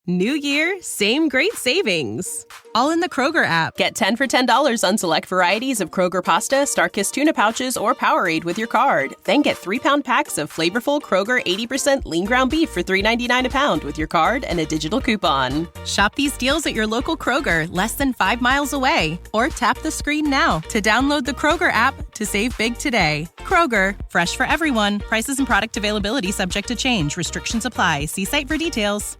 New year, same great savings. All in the Kroger app. Get 10 for $10 on select varieties of Kroger pasta, StarKist tuna pouches, or Powerade with your card. Then get 3-pound packs of flavorful Kroger 80% lean ground beef for $3.99 a pound with your card and a digital coupon. Shop these deals at your local Kroger, less than 5 miles away. Or tap the screen now to download the Kroger app to save big today. Kroger, fresh for everyone. Prices and product availability subject to change. Restrictions apply. See site for details.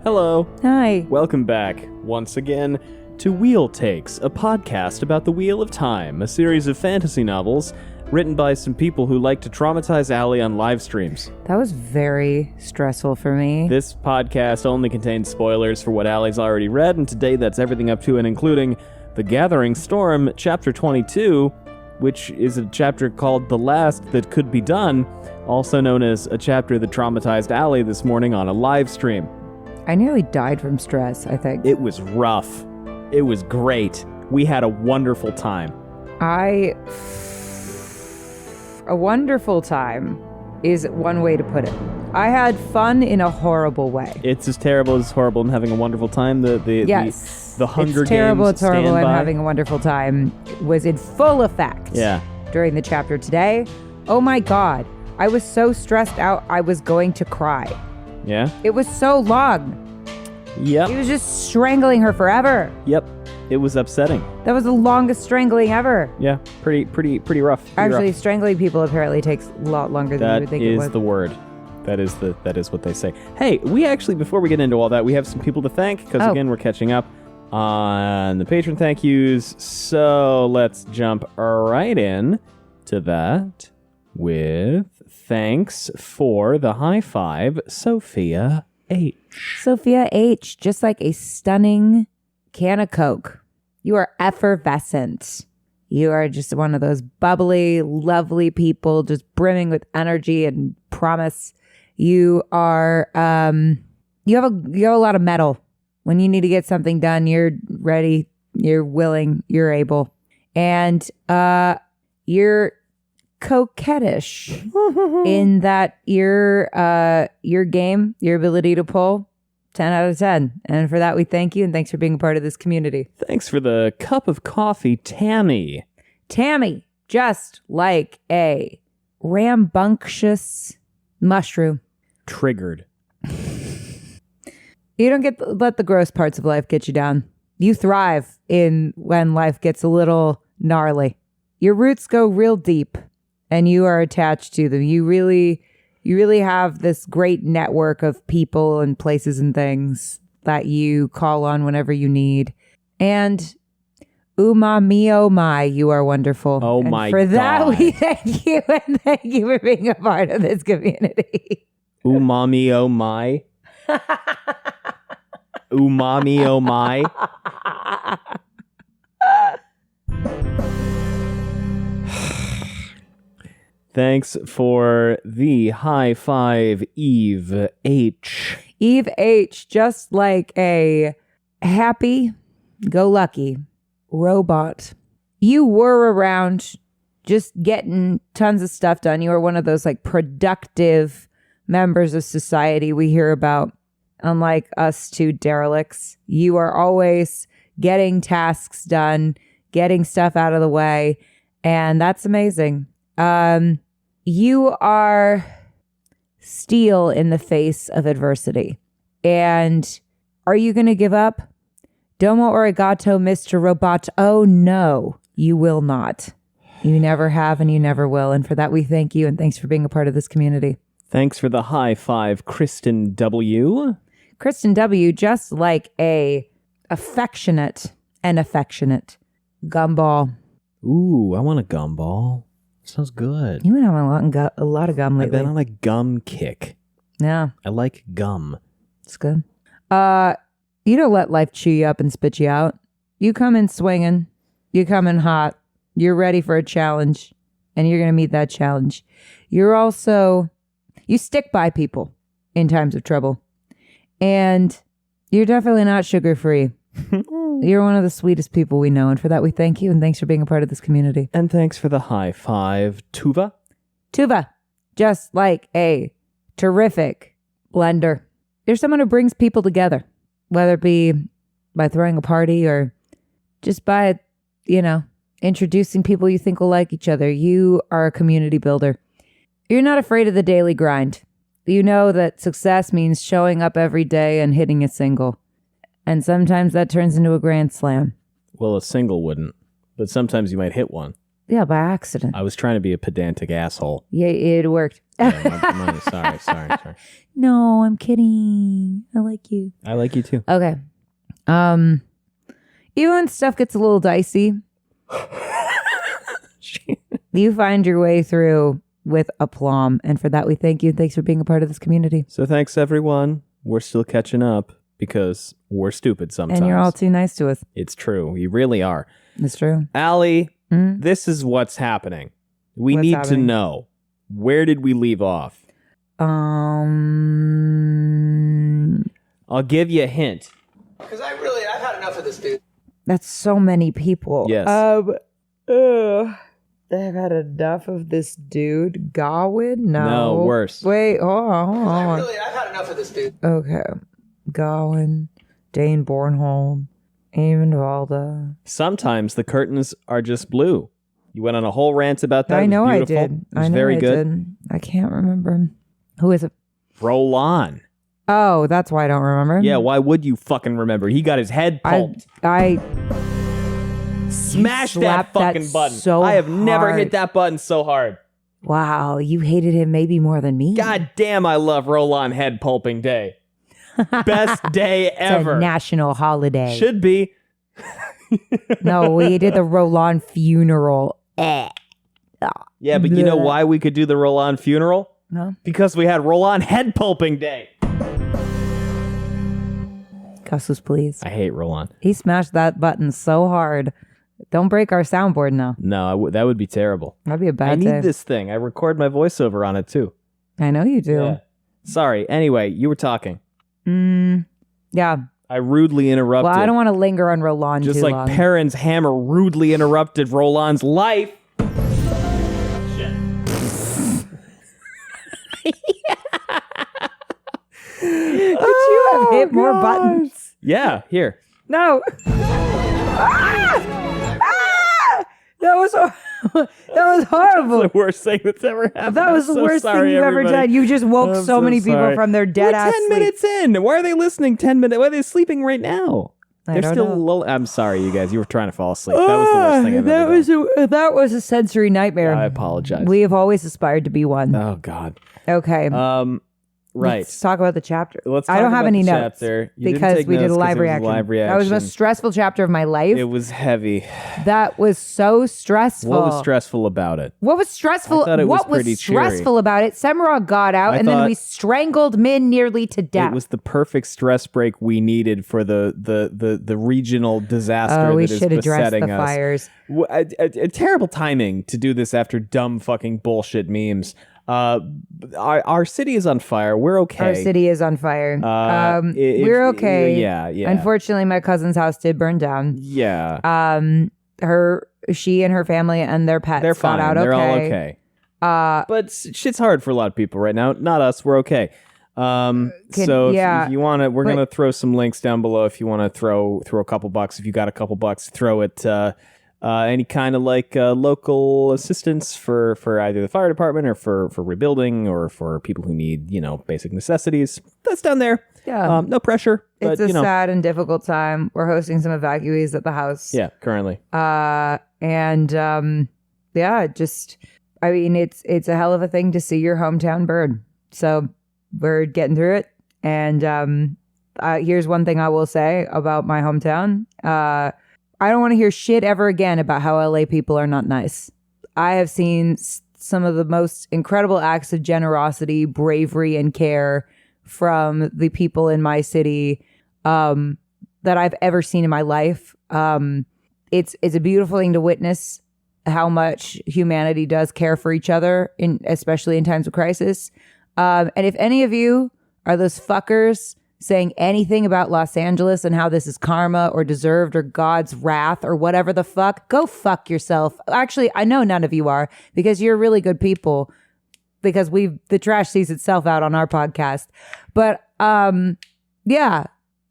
Hello. Hi. Welcome back, once again, to Wheel Takes, a podcast about the Wheel of Time, a series of fantasy novels written by some people who like to traumatize Allie on live streams. That was very stressful for me. This podcast only contains spoilers for what Allie's already read, and today that's everything up to and including The Gathering Storm, Chapter 22, which is a chapter called The Last That Could Be Done, also known as a chapter that traumatized Allie this morning on a live stream. I nearly died from stress, I think. It was rough. It was great. We had a wonderful time. A wonderful time is one way to put it. I had fun in a horrible way. It's as terrible as horrible and having a wonderful time. Yes. The Hunger it's terrible, Games it's horrible, and standby. having a wonderful time was in full effect. Yeah. During the chapter today. Oh my God. I was so stressed out, I was going to cry. Yeah? It was so long. Yep. He was just strangling her forever. Yep. It was upsetting. That was the longest strangling ever. Yeah. Pretty rough. Actually, strangling people apparently takes a lot longer than you would think it would. That is the word. That is what they say. Hey, we actually, before we get into all that, we have some people to thank, because again, we're catching up on the patron thank yous. So let's jump right in to that with thanks for the high five, Sophia H. Sophia H., just like a stunning can of Coke. You are effervescent. You are just one of those bubbly, lovely people, just brimming with energy and promise. You are, you have a lot of mettle. When you need to get something done, you're ready, you're willing, you're able. And you're coquettish in that your game, your ability to pull, 10 out of 10. And for that, we thank you, and thanks for being a part of this community. Thanks for the cup of coffee, Tammy. Tammy, just like a rambunctious mushroom. Triggered. You don't let the gross parts of life get you down. You thrive when life gets a little gnarly. Your roots go real deep, and you are attached to them. You really have this great network of people and places and things that you call on whenever you need. And umami, oh my, you are wonderful. Oh and my for God. that, we thank you, and thank you for being a part of this community. Umami, oh my. Umami, oh my. Thanks for the high five, Eve H. Eve H., just like a happy-go-lucky robot. You were around just getting tons of stuff done. You were one of those like productive members of society we hear about. Unlike us two derelicts, you are always getting tasks done, getting stuff out of the way, and that's amazing. You are steel in the face of adversity. And are you going to give up? Domo arigato, Mr. Robot. Oh, no, you will not. You never have and you never will. And for that, we thank you. And thanks for being a part of this community. Thanks for the high five, Kristen W. Kristen W., just like a affectionate gumball. Ooh, I want a gumball. Sounds good. You've been having a lot of gum lately. I've been on a gum kick. Yeah. I like gum. It's good. You don't let life chew you up and spit you out. You come in swinging. You come in hot. You're ready for a challenge. And you're going to meet that challenge. You stick by people. in times of trouble. And you're definitely not sugar-free. You're one of the sweetest people we know, and for that we thank you, and thanks for being a part of this community. And thanks for the high five, Tuva. Tuva, just like a terrific blender. You're someone who brings people together, whether it be by throwing a party or just by, introducing people you think will like each other. You are a community builder. You're not afraid of the daily grind. You know that success means showing up every day and hitting a single. And sometimes that turns into a grand slam. Well, a single wouldn't, but sometimes you might hit one. Yeah, by accident. I was trying to be a pedantic asshole. Yeah, it worked. Sorry. No, I'm kidding. I like you. I like you too. Okay. Even when stuff gets a little dicey, you find your way through with aplomb. And for that, we thank you. Thanks for being a part of this community. So thanks, everyone. We're still catching up because we're stupid sometimes. And you're all too nice to us. It's true. You really are. It's true. Allie, this is what's happening. We What's need happening? to know. Where did we leave off? I'll give you a hint. Because I've had enough of this, dude. That's so many people. Yes. I've had enough of this dude. Gawain? No. Worse. Wait, hold on. I've had enough of this, dude. Okay. Gawain, Dane Bornholm, Eamon Valda. Sometimes the curtains are just blue. You went on a whole rant about that. I know it was I beautiful. did. It was very good. Did. I can't remember. Who is it? Roland. Oh, that's why I don't remember. Yeah, why would you fucking remember? He got his head pulped. I Smash that slapped that fucking button. so I have never hard. hit that button so hard. Wow, you hated him maybe more than me. God damn, I love Roland head pulping day. Best day It's ever. a national holiday. Should be. No, we did the Roland funeral. Yeah, but you know why we could do the Roland funeral? No. Because we had Roland head pulping day. Gus was pleased. I hate Roland. He smashed that button so hard. Don't break our soundboard now. No, that would be terrible. That'd be a bad I day. need this thing. I record my voiceover on it too. I know you do. Yeah. Sorry. Anyway, you were talking. Yeah. I rudely interrupted. Well, I don't want to linger on Roland Just too like long. Perrin's hammer rudely interrupted Roland's life. Could you have hit more buttons? Yeah, here. No. That was horrible. The worst thing that's ever happened. That was I'm the so worst thing sorry, you've ever everybody. done. You just woke I'm so many people sorry. from their dead We're ass 10 sleep. minutes in. Why are they listening 10 minutes? Why are they sleeping right now? I don't know. I'm sorry, you guys. You were trying to fall asleep. That was the worst thing I've ever done. That was a sensory nightmare. I apologize. We have always aspired to be one. Oh, God. Okay. Right. Let's talk about the chapter. Let's I talk don't have about any the notes chapter. You didn't because take we did notes a 'cause live it was a reaction. live That was the most reaction. stressful chapter of my life. It was heavy. That was so stressful. What was stressful about it? What was stressful? I thought it was What was pretty stressful about it? Semirhage got out, and then thought we strangled Min nearly to death. It was the perfect stress break we needed for the regional disaster we that is should address besetting the us. fires. A terrible timing to do this after dumb fucking bullshit memes. Our city is on fire. We're okay. Our city is on fire. We're okay. Yeah. Unfortunately, my cousin's house did burn down. Yeah. She and her family and their pets They're got fine. out They're all okay. okay. But shit's hard for a lot of people right now. Not us. We're okay. If you want to, we're gonna throw some links down below. If you want to throw a couple bucks, if you got a couple bucks, throw it. Any kind of local assistance for either the fire department or for rebuilding or for people who need basic necessities. That's down there. Yeah. No pressure. It's but, a sad and difficult time. We're hosting some evacuees at the house. Yeah, currently. It's a hell of a thing to see your hometown burn. So we're getting through it. And here's one thing I will say about my hometown. I don't want to hear shit ever again about how LA people are not nice. I have seen some of the most incredible acts of generosity, bravery, and care from the people in my city that I've ever seen in my life. It's a beautiful thing to witness how much humanity does care for each other, especially in times of crisis. And if any of you Are those fuckers saying anything about Los Angeles and how this is karma or deserved or God's wrath or whatever the fuck? Go fuck yourself. Actually, I know none of you are because you're really good people because the trash sees itself out on our podcast. But yeah,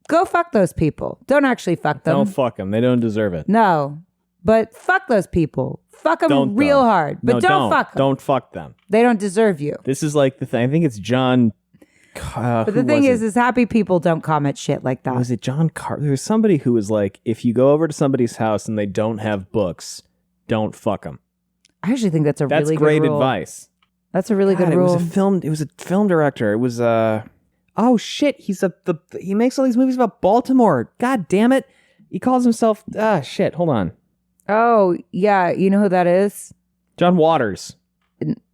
go fuck those people. Don't actually fuck them. Don't fuck them. They don't deserve it. No, but fuck those people. Fuck them real hard. But don't fuck them. Don't fuck them. They don't deserve you. This is like the thing. I think it's John. But the thing is happy people don't comment shit like that. Was it John Carter? There was somebody who was like, if you go over to somebody's house and they don't have books, don't fuck them. I actually think that's really good great rule. advice. That's a really good rule. It was a film director. It was oh shit, he makes all these movies about Baltimore. God damn it. He calls himself shit, hold on. Oh, yeah, you know who that is? John Waters.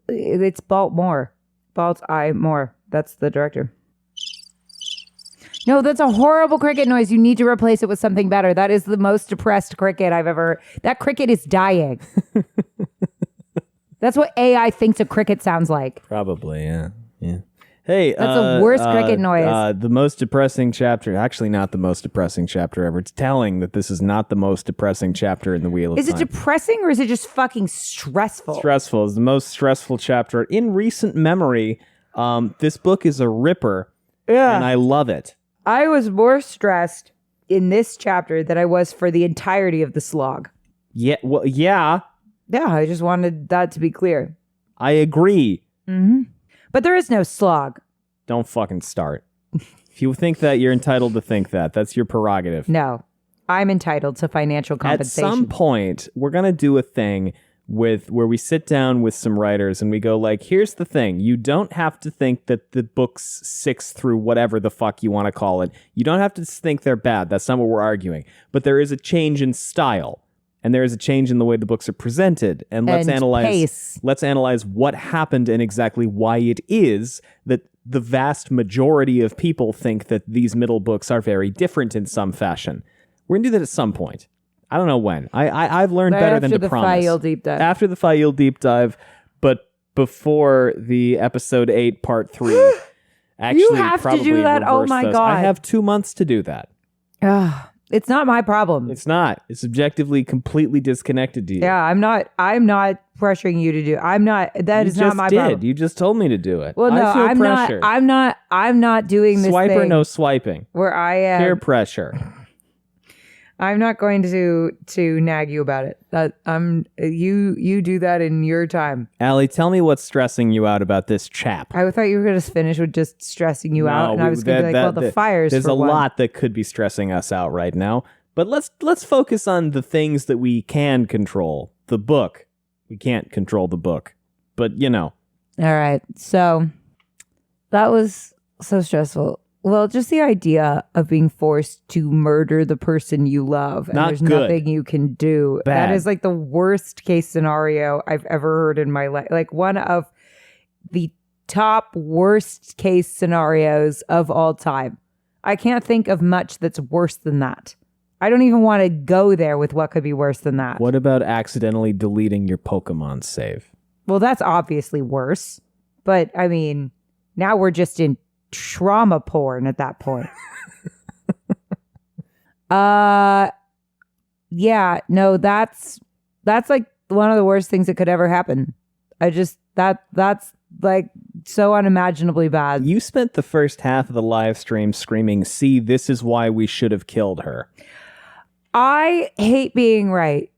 It's Baltimore. Moore. That's the director. No, that's a horrible cricket noise. You need to replace it with something better. That is the most depressed cricket I've ever... That cricket is dying. That's what AI thinks a cricket sounds like. Probably, yeah. Hey, that's the worst cricket noise. The most depressing chapter, actually not the most depressing chapter ever. It's telling that this is not the most depressing chapter in the Wheel of Time. Is it depressing or is it just fucking stressful? Stressful. It's the most stressful chapter in recent memory. This book is a ripper, and I love it. I was more stressed in this chapter than I was for the entirety of the slog. Yeah, well, yeah. Yeah, I just wanted that to be clear. I agree. Mm-hmm. But there is no slog. Don't fucking start. If you think that, you're entitled to think that. That's your prerogative. No, I'm entitled to financial compensation. At some point, we're going to do a thing where we sit down with some writers and we go like, here's the thing. You don't have to think that the books 6 through whatever the fuck you want to call it, you don't have to think they're bad. That's not what we're arguing. But there is a change in style. And there is a change in the way the books are presented. And let's analyze what happened and exactly why it is that the vast majority of people think that these middle books are very different in some fashion. We're going to do that at some point. I don't know when. I've learned better than to promise. After the Fayil deep dive. After the Fayil deep dive, but before the episode 8 part 3. Actually, you have to do that? Oh my God. I have 2 months to do that. It's not my problem. It's not. It's objectively completely disconnected to you. Yeah, I'm not pressuring you to do. That is not my problem. You just told me to do it. Well, no, I feel pressure. I'm not doing this Swipe thing. or no swiping. Where I am. Peer pressure. I'm not going to nag you about it. You do that in your time. Allie, tell me what's stressing you out about this chap. I thought you were going to finish with just stressing you out, and I was going to be like, the fires. There's a lot that could be stressing us out right now, but let's focus on the things that we can control. The book, we can't control the book, but you know. All right, so that was so stressful. Well, just the idea of being forced to murder the person you love and there's nothing you can do. Bad. That is like the worst case scenario I've ever heard in my life. Like one of the top worst case scenarios of all time. I can't think of much that's worse than that. I don't even want to go there with what could be worse than that. What about accidentally deleting your Pokemon save? Well, that's obviously worse. But I mean, now we're just in trauma porn at that point. Yeah, no, that's like one of the worst things that could ever happen. That's like so unimaginably bad. You spent the first half of the live stream screaming, "See, this is why we should have killed her." I hate being right.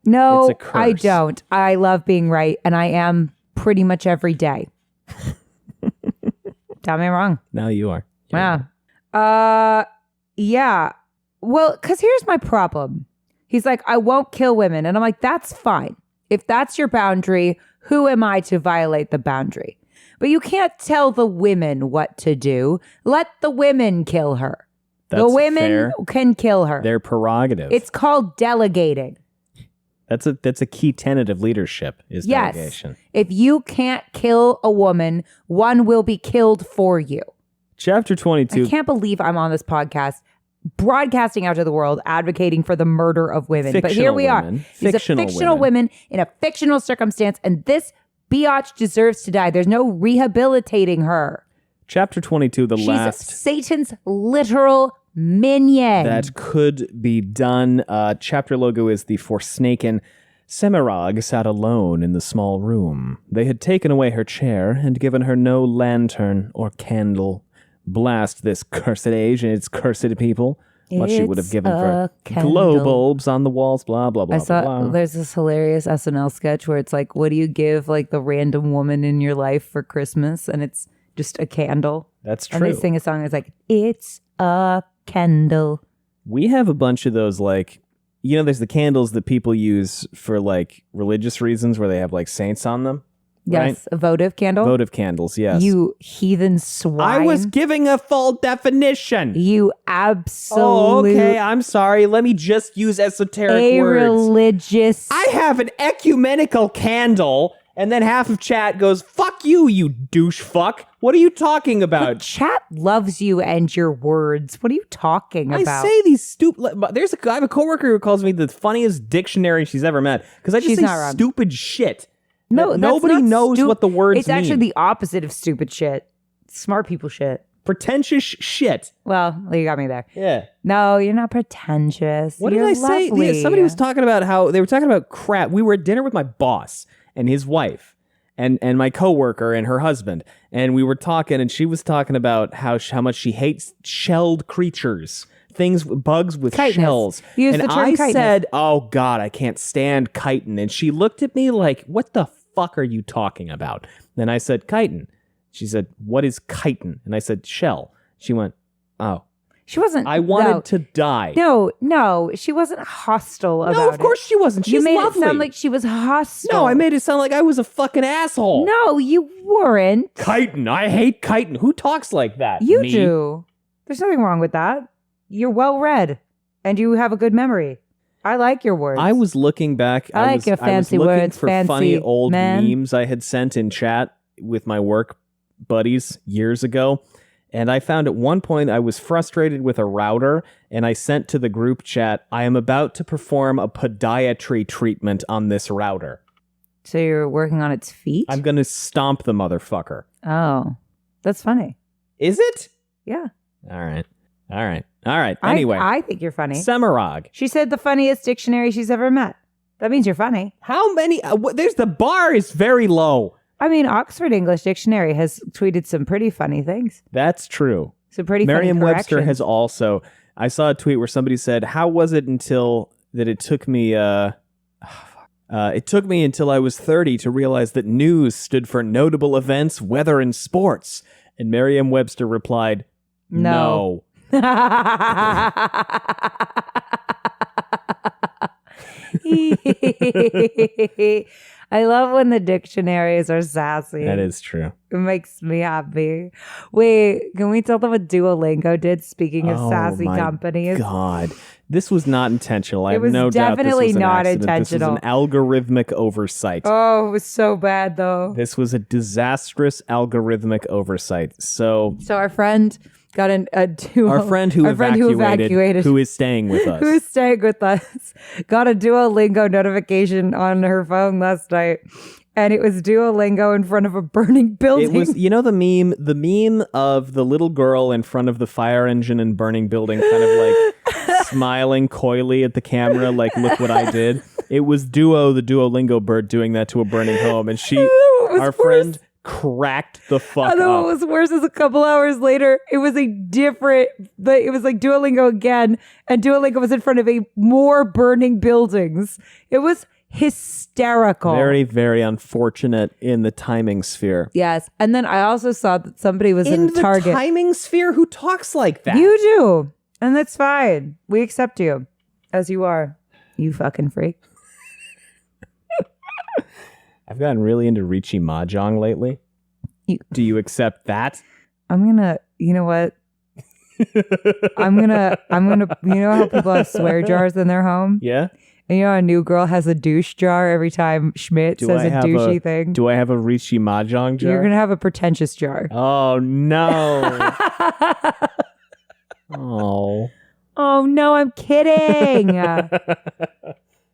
No, It's a curse. I don't. I love being right, and I am pretty much every day. Tell me I'm wrong. Now you are. Yeah. Yeah. Well, because here's my problem. He's like, I won't kill women. And I'm like, that's fine. If that's your boundary, who am I to violate the boundary? But you can't tell the women what to do. Let the women kill her. The women fair. can kill her. Their prerogative. It's called delegating. That's a key tenet of leadership is delegation. If you can't kill a woman, one will be killed for you. Chapter 22. I can't believe I'm on this podcast broadcasting out to the world advocating for the murder of women. But here we are. These are fictional women in a fictional circumstance, and this biatch deserves to die. There's no rehabilitating her. Chapter 22, the She's last Satan's literal minion. that could be done. Chapter logo is the Forsnaken. Semirhage sat alone in the small room. They had taken away her chair and given her no lantern or candle. Blast this cursed age and its cursed people. What she would have given for glow bulbs on the walls, blah, blah, blah, I saw blah. there's this hilarious SNL sketch where it's like, what do you give like the random woman in your life for Christmas? And it's just a candle. That's And true. they sing a song. It's like, it's a candle. We have a bunch of those, like, you know, there's the candles that people use for, like, religious reasons where they have, like, saints on them. Yes, right? a votive candle. Votive candles, yes. You heathen swine. I was giving a full definition. You absolute. Oh, okay. I'm sorry. Let me just use esoteric words. Religious. I have an ecumenical candle, and then half of chat goes, fuck you, you douche fuck. What are you talking about? Chat loves you and your words. What are you talking about? I say these stupid... I have a coworker who calls me the funniest dictionary she's ever met, because I just She's say not wrong. stupid shit. No, That that's nobody not knows what the words It's mean. actually the opposite of stupid shit. Smart people shit. Pretentious shit. Well, you got me there. Yeah. No, you're not pretentious. What You're did I say? lovely. Yeah, somebody was talking about how they were talking about crap. We were at dinner with my boss and his wife and my coworker and her husband. And we were talking, and she was talking about how much she hates shelled creatures. Bugs with Chitinous. shells. Use and the term I chitinous. said, oh God, I can't stand chitin. And she looked at me like, what the fuck are you talking about? Then I said, chitin. She said, what is chitin? And I said, shell. She went, oh. She wasn't. I wanted to die. No, she wasn't hostile about it. No, of course she wasn't. She's You made lovely. it sound like she was hostile. No, I made it sound like I was a fucking asshole. No, you weren't. Chitin. I hate chitin. Who talks like that? You Me? do. There's nothing wrong with that. You're well read, and you have a good memory. I like your words. I was looking back. I like your fancy I was looking words, for fancy funny old man. memes I had sent in chat with my work buddies years ago. And I found at one point I was frustrated with a router, and I sent to the group chat, I am about to perform a podiatry treatment on this router. So you're working on its feet? I'm going to stomp the motherfucker. Oh, that's funny. Is it? Yeah. All right. Anyway. I think you're funny. Semirhage. She said the funniest dictionary she's ever met. That means you're funny. How many? There's the bar is very low. I mean, Oxford English Dictionary has tweeted some pretty funny things. That's true. Some pretty funny Merriam-Webster corrections. has also. I saw a tweet where somebody said, "How was it until that it took me? It took me until I was 30 to realize that news stood for notable events, weather, and sports." And Merriam-Webster replied, "No." I love when the dictionaries are sassy. That is true. It makes me happy. Wait, can we tell them what Duolingo did? Speaking of sassy my companies. God, this was not intentional. I It have was no doubt this definitely was an not accident. intentional. This was an algorithmic oversight. Oh, it was so bad though. This was a disastrous algorithmic oversight. So So our friend got a Duo. our friend who evacuated, who is staying with us. Who is staying with us, got a Duolingo notification on her phone last night. And it was Duolingo in front of a burning building. It was, you know, the meme of the little girl in front of the fire engine and burning building, kind of like smiling coyly at the camera, like, look what I did. It was Duo, the Duolingo bird, doing that to a burning home. And our friend cracked the fuck I know up. what was worse is a couple hours later, it was like Duolingo again, and Duolingo was in front of more burning buildings. It was hysterical. Very, very unfortunate in the timing sphere. Yes. And then I also saw that somebody was in the Target. timing sphere? Who talks like that? You do. And that's fine. We accept you as you are. You fucking freak. I've gotten really into Richie Mahjong lately. Do you accept that? I'm gonna, you know what? I'm gonna, you know how people have swear jars in their home? Yeah? And you know, a new girl has a douche jar every time Schmidt says a douchey thing. Do I have a Richie Mahjong jar? You're going to have a pretentious jar. Oh, no. Oh. Oh, no, I'm kidding.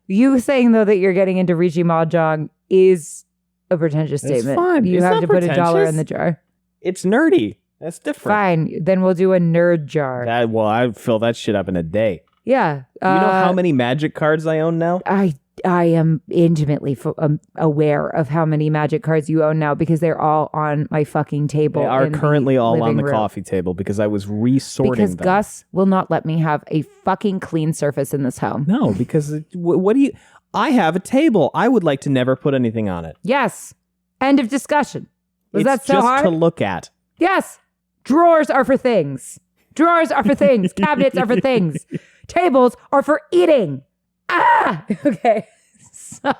You saying, though, that you're getting into Richie Mahjong is a pretentious statement. Fine. You It's have not to put $1 pretentious. in the jar. It's nerdy. That's different. Fine. Then we'll do a nerd jar. I'd fill that shit up in a day. Yeah. You know how many Magic cards I own now? I am intimately aware of how many Magic cards you own now because they're all on my fucking table. They are currently all on the room. coffee table because I was resorting because them. Gus will not let me have a fucking clean surface in this home. No, because what do you... I have a table. I would like to never put anything on it. Yes. End of discussion. Was that so hard? It's just to look at. Yes. Drawers are for things. Drawers are for things. Cabinets are for things. Tables are for eating. Okay. So,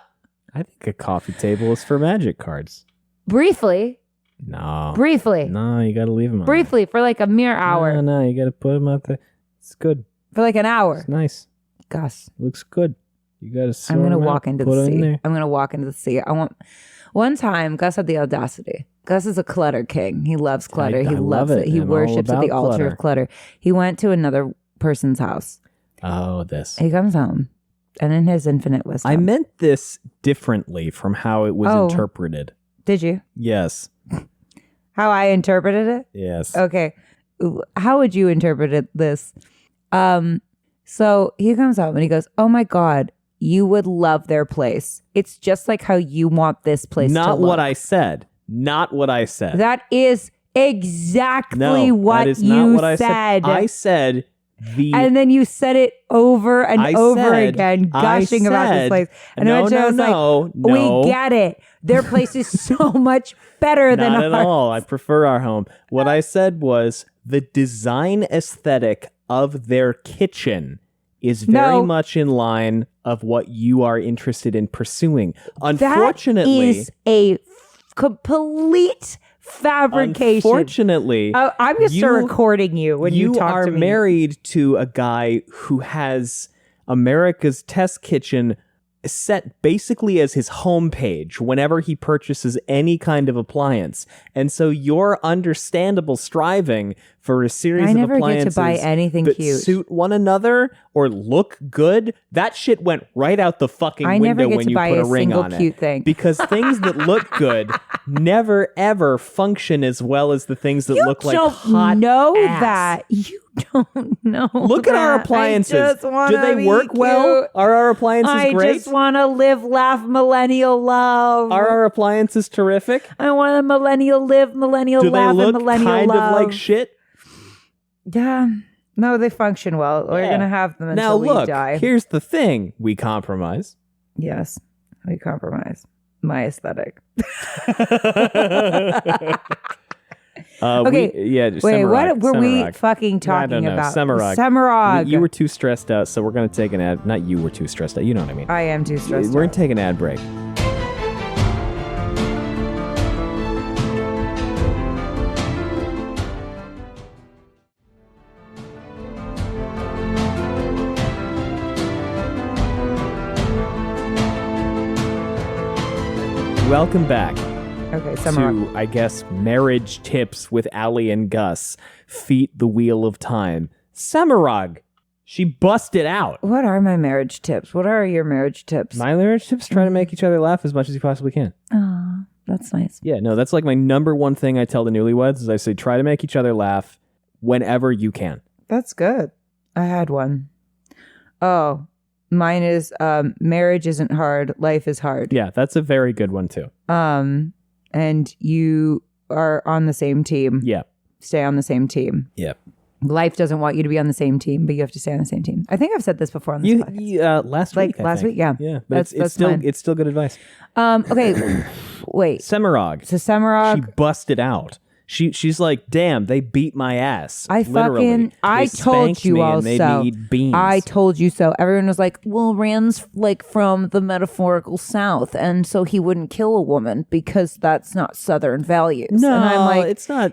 I think a coffee table is for Magic cards. briefly, No, you got to leave them on briefly for like a mere hour, No, you got to put them out there. It's good. for like an hour. It's nice. Gus, Looks good. You got to. I'm gonna walk into the sea. I'm gonna walk into the sea. One time, Gus had the audacity. Gus is a clutter king. He loves clutter. I He loves love it. He I'm worships all at the about altar of clutter. He went to another person's house. Oh, this. He comes home, and in his infinite wisdom, I meant this differently from how it was interpreted. Did you? Yes. How I interpreted it? Yes. Okay. How would you interpret this? So he comes home and he goes, "Oh my God, you would love their place. It's just like how you want this place to look." Not what I said. Not what I said. That is exactly no, what that is you not what I said. I said and then you said it over and over again, gushing about this place. And eventually I was like, we get it. Their place is so much better than ours. Not at all. I prefer our home. What I said was the design aesthetic of their kitchen is very much in line of what you are interested in pursuing. Unfortunately, that is a complete fabrication. Unfortunately, I'm going to start recording you when you talk to me. You are married to a guy who has America's Test Kitchen set basically as his homepage whenever he purchases any kind of appliance. And so your understandable striving for a series of appliances I never get to buy anything that cute. suit one another or look good, that shit went right out the fucking window when you put a ring on cute it. Thing. Because things that look good never ever function as well as the things that look like hot know ass. that. You don't know. Look at our appliances. Do they work cute. well? Are our appliances great? I just want to live, laugh, millennial love. Are our appliances terrific? I want a millennial live, millennial laugh, and millennial love. Do they look kind of like shit? Yeah. No, they function well. We're going to have them until we die. Here's the thing. We compromise. Yes, we compromise. My aesthetic. Okay. Wait, what were we fucking talking about? Semirhage. You were too stressed out, so we're going to take an ad. Not you were too stressed out. You know what I mean. I am too stressed out. We're going to take an ad break. Welcome back. Okay, Semirhage. To, I guess, marriage tips with Allie and Gus. Feet the wheel of time. Semirhage. She busted out. What are my marriage tips? What are your marriage tips? My marriage tips? Try to make each other laugh as much as you possibly can. Oh, that's nice. Yeah, no, that's like my number one thing I tell the newlyweds is I say try to make each other laugh whenever you can. That's good. I had one. Oh, mine is marriage isn't hard, life is hard. Yeah, that's a very good one too. And you are on the same team. Yeah. Stay on the same team. Yep. Life doesn't want you to be on the same team, but you have to stay on the same team. I think I've said this before on this podcast. Last week. Last week, yeah. Yeah, but it's still good advice. Okay, wait. Semirhage. So Semirhage. She busted out. She's like, damn, they beat my ass. I told you all so. I told you so. Everyone was like, well, Rand's like from the metaphorical South, and so he wouldn't kill a woman because that's not Southern values. No, and I'm like, it's not.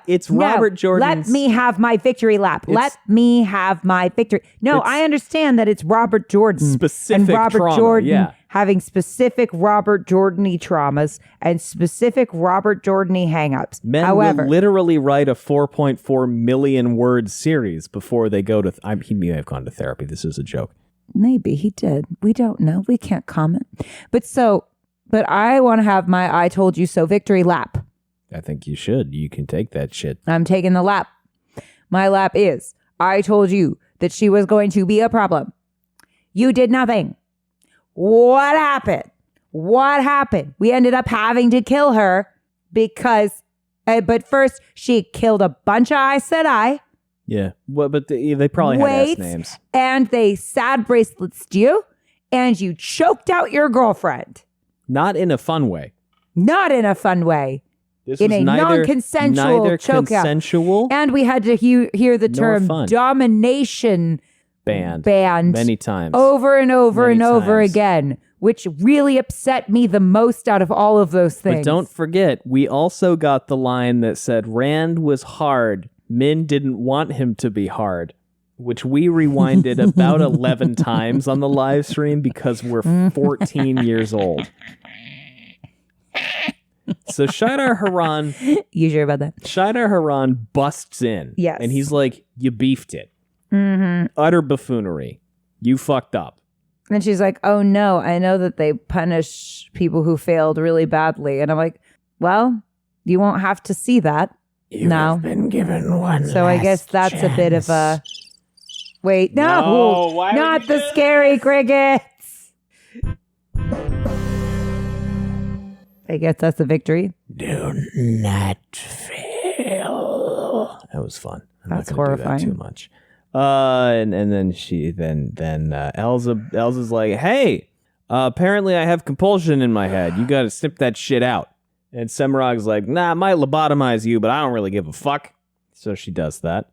It's Robert Jordan's. Let me have my victory lap. Let me have my victory. No, I understand that it's Robert Jordan. Specific and Robert trauma, Jordan. Yeah. Having specific Robert Jordan-y traumas and specific Robert Jordan-y hang-ups. Men will literally write a 4.4 million word series before they go to... he may have gone to therapy. This is a joke. Maybe he did. We don't know. We can't comment. But I want to have my I told you so victory lap. I think you should. You can take that shit. I'm taking the lap. My lap is, I told you that she was going to be a problem. You did nothing. What happened? What happened? We ended up having to kill her because, but first she killed a bunch of Aes Sedai. Yeah, well, but they probably had ass names. And they sad bracelets you, and you choked out your girlfriend. Not in a fun way. Not in a fun way. This in was a non-consensual neither chokeout. Consensual. And we had to hear the term domination banned many times. Over and over many and over times. again, which really upset me the most out of all of those things. But don't forget, we also got the line that said Rand was hard. Min didn't want him to be hard, which we rewinded about 11 times on the live stream because we're 14 years old. So Shaidar Haran... You sure about that? Shaidar Haran busts in. Yes. And he's like, you beefed it. Mm-hmm. Utter buffoonery. You fucked up. And she's like, oh no, I know that they punish people who failed really badly. And I'm like, well, you won't have to see that. You have been given one. So I guess that's chance. a bit of a... Wait, No, why not would you the do scary crickets. I guess that's a victory. Do not fail. That was fun. I'm That's not gonna horrifying. do that too much. And then Elza's like, hey, apparently I have compulsion in my head. You got to snip that shit out. And Semirhage's like, nah, I might lobotomize you, but I don't really give a fuck. So she does that.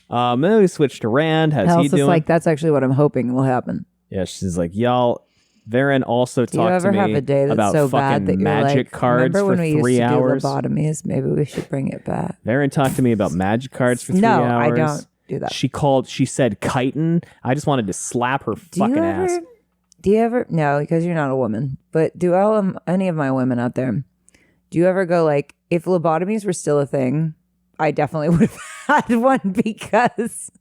Then we switch to Rand. How's he doing? like, that's actually what I'm hoping will happen. Yeah, she's like, y'all. Varen also Do you talked to ever me have a day that's about so fucking bad that you're magic like, cards remember for when we 3 used to hours. do lobotomies? Maybe we should bring it back. Varen talked to me about magic cards for 3 No, hours. I don't do that. She said chitin. I just wanted to slap her fucking ass. Do you ever? No, because you're not a woman. But do any of my women out there, do you ever go like, if lobotomies were still a thing, I definitely would have had one because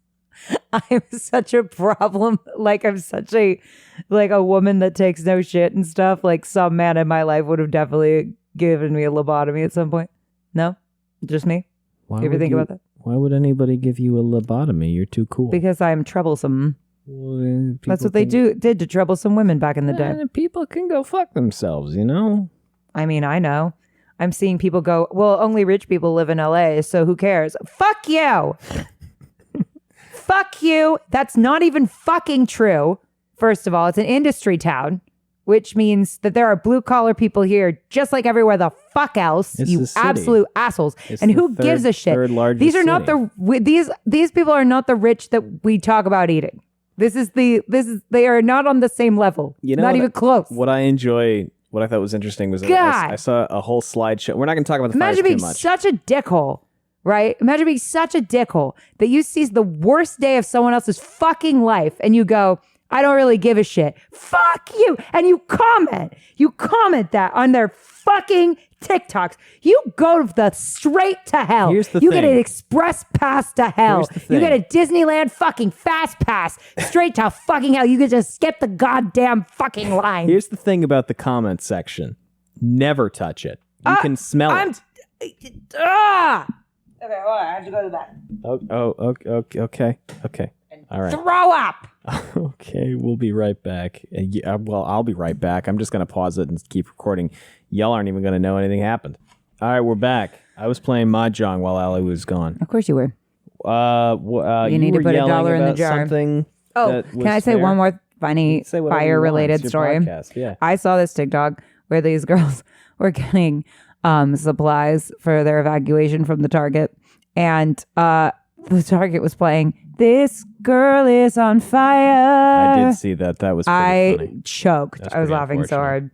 I'm such a problem. Like I'm such a woman that takes no shit and stuff. Like some man in my life would have definitely given me a lobotomy at some point. No? Just me? You ever think about that? Why would anybody give you a lobotomy? You're too cool. Because I'm troublesome. Well, That's what they did to troublesome women back in the day. People can go fuck themselves, you know? I mean, I know. I'm seeing people go, well, only rich people live in LA, so who cares? Fuck you! Fuck you! That's not even fucking true. First of all, it's an industry town, which means that there are blue-collar people here just like everywhere the fuck else, It's you the city. absolute assholes. It's And the who gives a shit? third largest These are not city. these people are not the rich that we talk about eating. They are not on the same level. You know not what- even close. What I thought was interesting was God. I saw a whole slideshow. We're not going to talk about the fires Imagine too being much. such a dickhole, right? Imagine being such a dickhole that you seize the worst day of someone else's fucking life and you go, I don't really give a shit. Fuck you. And you comment that on their fucking TikToks. You go straight to hell. Here's the you get thing. an express pass to hell. Here's the You get thing. a Disneyland fucking fast pass straight to fucking hell. You can just skip the goddamn fucking line. Here's the thing about the comment section. Never touch it. You can smell it. Okay, hold on. I have to go to that. Okay. All right. Throw up. Okay, we'll be right back. Well, I'll be right back. I'm just going to pause it and keep recording. Y'all aren't even going to know anything happened. All right, we're back. I was playing Mahjong while Ali was gone. Of course you were. You need to were put a yelling dollar in the about jar. Something Oh, that can was I say fair. one more funny Say whatever you want. fire-related It's your story? podcast, yeah. I saw this TikTok where these girls were getting supplies for their evacuation from the Target, and the Target was playing "This Girl Is on Fire." I did see that. That was pretty I funny. choked. That's I was pretty laughing so hard.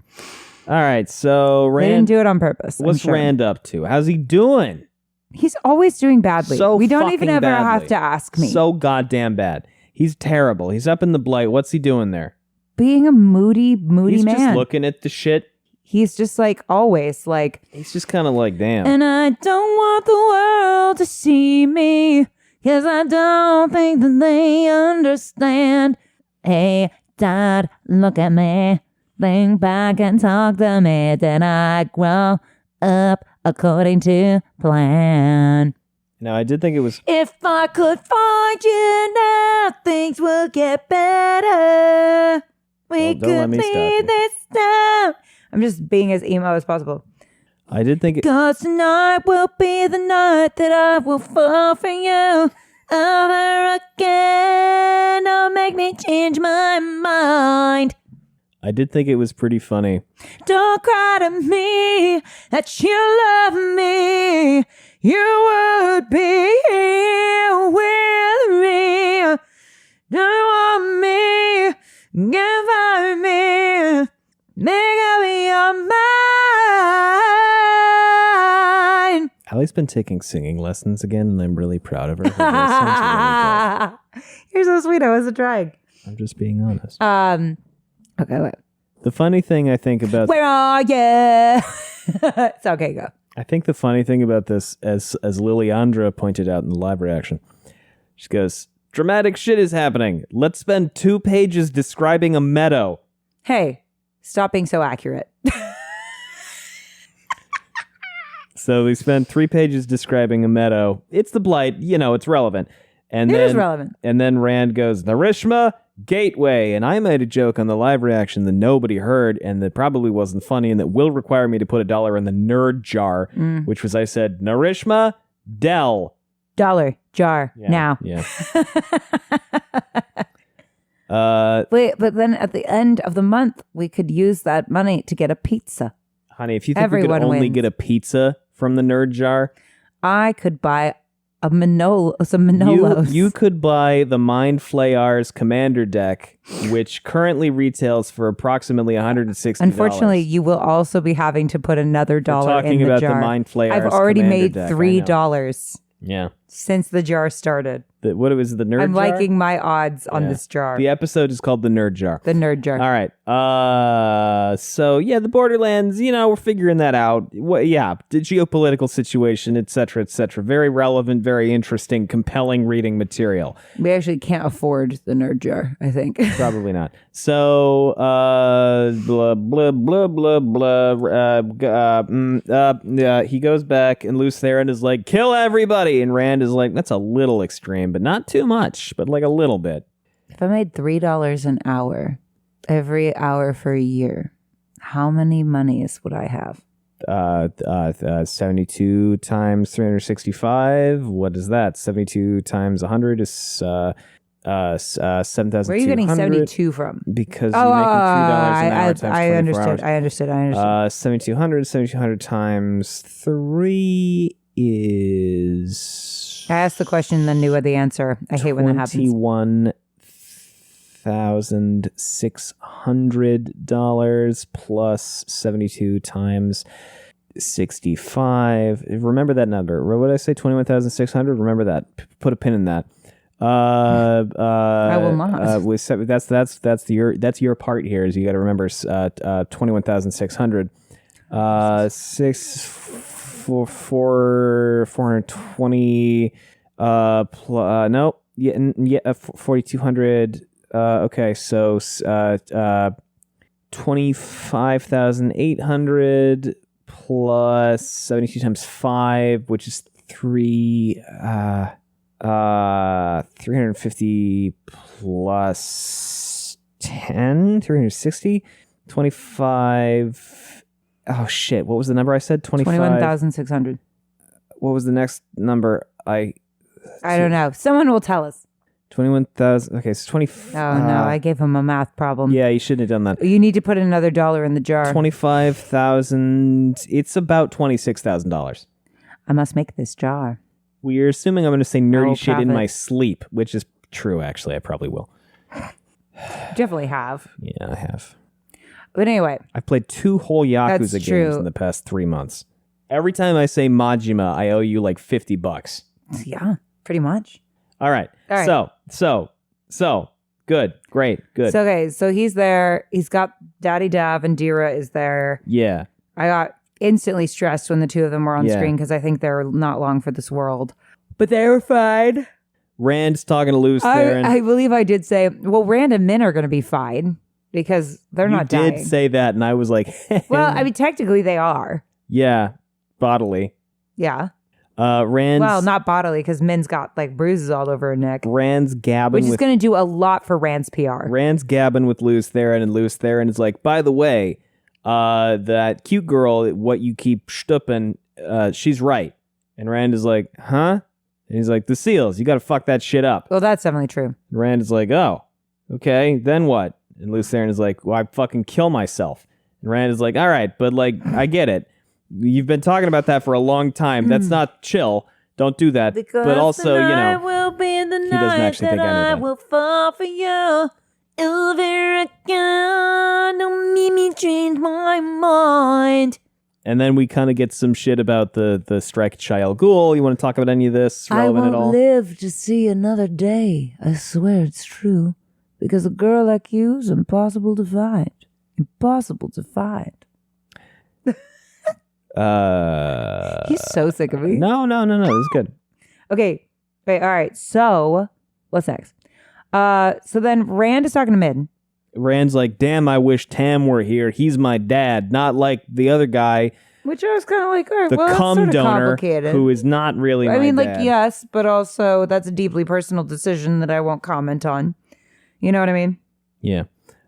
All right, so They didn't Rand, do it on purpose. I'm what's sure. Rand up to? How's he doing? He's always doing badly. So we don't even fucking ever have badly. to ask me. So goddamn bad. He's terrible. He's up in the blight. What's he doing there? Being a moody He's man. just looking at the shit. He's just like always like, He's just kind of like, damn. and I don't want the world to see me, 'cause I don't think that they understand. Hey, Dad, look at me. Think back and talk to me. Did I grow up according to plan. Now, I did think it was... If I could find you now, things will get better. We Don't let could me stop leave you. this down. I'm just being as emo as possible. I did think it... Cause tonight will be the night that I will fall for you. Over again, don't make me change my mind. I did think it was pretty funny. Don't cry to me that you love me. You would be here with me. Do you want me? Give her me. Make up your mind. Allie's been taking singing lessons again, and I'm really proud of her. Her voice sounds really You're so sweet. I wasn't trying. good. I'm just being honest. Okay, wait. The funny thing I think about... Where are you? It's okay, go. I think the funny thing about this, as Liliandra pointed out in the live reaction, she goes, dramatic shit is happening. Let's spend 2 pages describing a meadow. Hey, stop being so accurate. So we spent 3 pages describing a meadow. It's the blight, it's relevant. And It then, is relevant. And then Rand goes, Narishma Gateway. And I made a joke on the live reaction that nobody heard and that probably wasn't funny and that will require me to put $1 in the nerd jar, which was, I said, Narishma Dell. $1 jar now. Yeah. Wait, but then at the end of the month, we could use that money to get a pizza. Honey, if you think we Everyone could only wins. get a pizza from the nerd jar, I could buy some Manolos. you could buy the Mind Flayers Commander deck, which currently retails for approximately $160. Unfortunately, you will also be having to put another $1 talking in the about jar. the Mind Flayers I've already Commander made deck, I know. $3 Yeah. since the jar started. What was the nerd I'm jar? liking my odds on Yeah. this jar. The episode is called The Nerd Jar. The nerd jar. All right. So yeah, the Borderlands, we're figuring that out. The geopolitical situation, et cetera, et cetera. Very relevant, very interesting, compelling reading material. We actually can't afford the nerd jar, I think. Probably not. So, blah, blah, blah, blah, blah. He goes back and Luce Theron is like, kill everybody. And Rand is like, that's a little extreme, but not too much, but like a little bit. If I made $3 an hour, every hour for a year, how many monies would I have? 72 times 365. What is that? 72 times 100 is 7,200. Where are you getting 72 from? Because you're making $3 an hour times 24 hours. I understood. 7,200 times 3 is... I asked the question and then knew the answer. I hate when that happens. $21,600 plus 72 times 65. Remember that number. What did I say? 21,600? Remember that. Put a pin in that. I will not. That's your part here. Is you got to remember 21,600. 420. 4,200. Okay, so 25,800 plus 72 times 5, which is 350 plus 10, 360, 25. Oh shit! What was the number I said? 21,600. What was the next number? I don't know. Someone will tell us. 21,000. Okay, so 20. Oh no, I gave him a math problem. Yeah, you shouldn't have done that. You need to put another $1 in the jar. 25,000. It's about $26,000. I must make this jar. We're assuming I'm going to say nerdy Oh, shit in profit. my sleep, which is true. Actually, I probably will. Definitely have. Yeah, I have. But anyway, I've played 2 whole Yakuza That's games true. in the past 3 months. Every time I say Majima, I owe you like $50. yeah, pretty much. All right. All right. So good. Great. Good. So okay, so he's there. He's got Daddy Dav and Dira is there. yeah. I got instantly stressed when the two of them were on Yeah. screen because I think they're not long for this world. But they were fine. Rand's talking to Luce there. I believe I did say, well, Rand and Min are going to be fine because they're not dying. You did say that, and I was like, Well, I mean, technically they are. yeah. bodily. Yeah. Rand's... Well, not bodily, because Min's got like bruises all over her neck. Rand's gabbing which is going to do a lot for Rand's PR. Rand's gabbing with Luce Theron, and Luce Theron is like, by the way, that cute girl, what you keep shtupping, she's right. And Rand is like, huh? And he's like, the seals, you got to fuck that shit up. Well, that's definitely true. And Rand is like, oh, okay, then what? And Luce Theron is like, well, I fucking kill myself. And Rand is like, all right, but like, I get it. You've been talking about that for a long time. That's not chill. Don't do that. Because but also, the night will be the he doesn't night actually that think any of I that. will fall for you. Over again, don't make me change my mind. And then we kind of get some shit about the strike at Shai Al Ghul. You want to talk about any of this? Relevant at all? I won't live to see another day. I swear it's true. Because a girl like you is impossible to find. Impossible to find. He's so sick of me. No. This is good. Okay. Wait, all right. So, what's next? So then Rand is talking to Min. Rand's like, damn, I wish Tam were here. He's my dad, not like the other guy, Which I was kind of like, all right, the well, cum that's sort of donor, complicated. who is not really my dad. like, yes, but also that's a deeply personal decision that I won't comment on. You know what I mean? Yeah.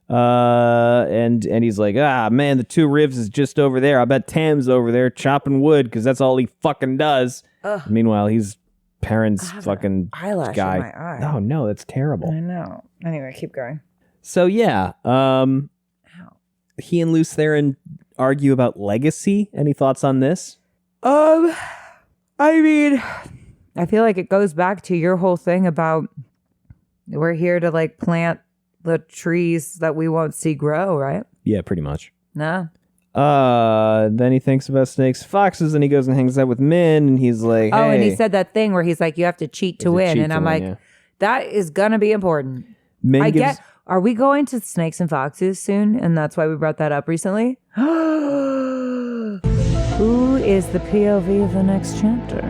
And he's like, man, the Two Rivers is just over there. I bet Tam's over there chopping wood because that's all he fucking does. Meanwhile, he's Perrin's fucking eyelash guy. in my eye. Oh, no, that's terrible. I know. Anyway, keep going. So, yeah. He and Luce Theron argue about legacy. Any thoughts on this? I mean, I feel like it goes back to your whole thing about we're here to like plant the trees that we won't see grow, right? Yeah, pretty much. No. Then he thinks about snakes, foxes, and he goes and hangs out with Min, and he's like, hey. Oh, and he said that thing where he's like, you have to cheat to win. And I'm like, that is going to be important. Are we going to snakes and foxes soon? And that's why we brought that up recently. Who is the POV of the next chapter?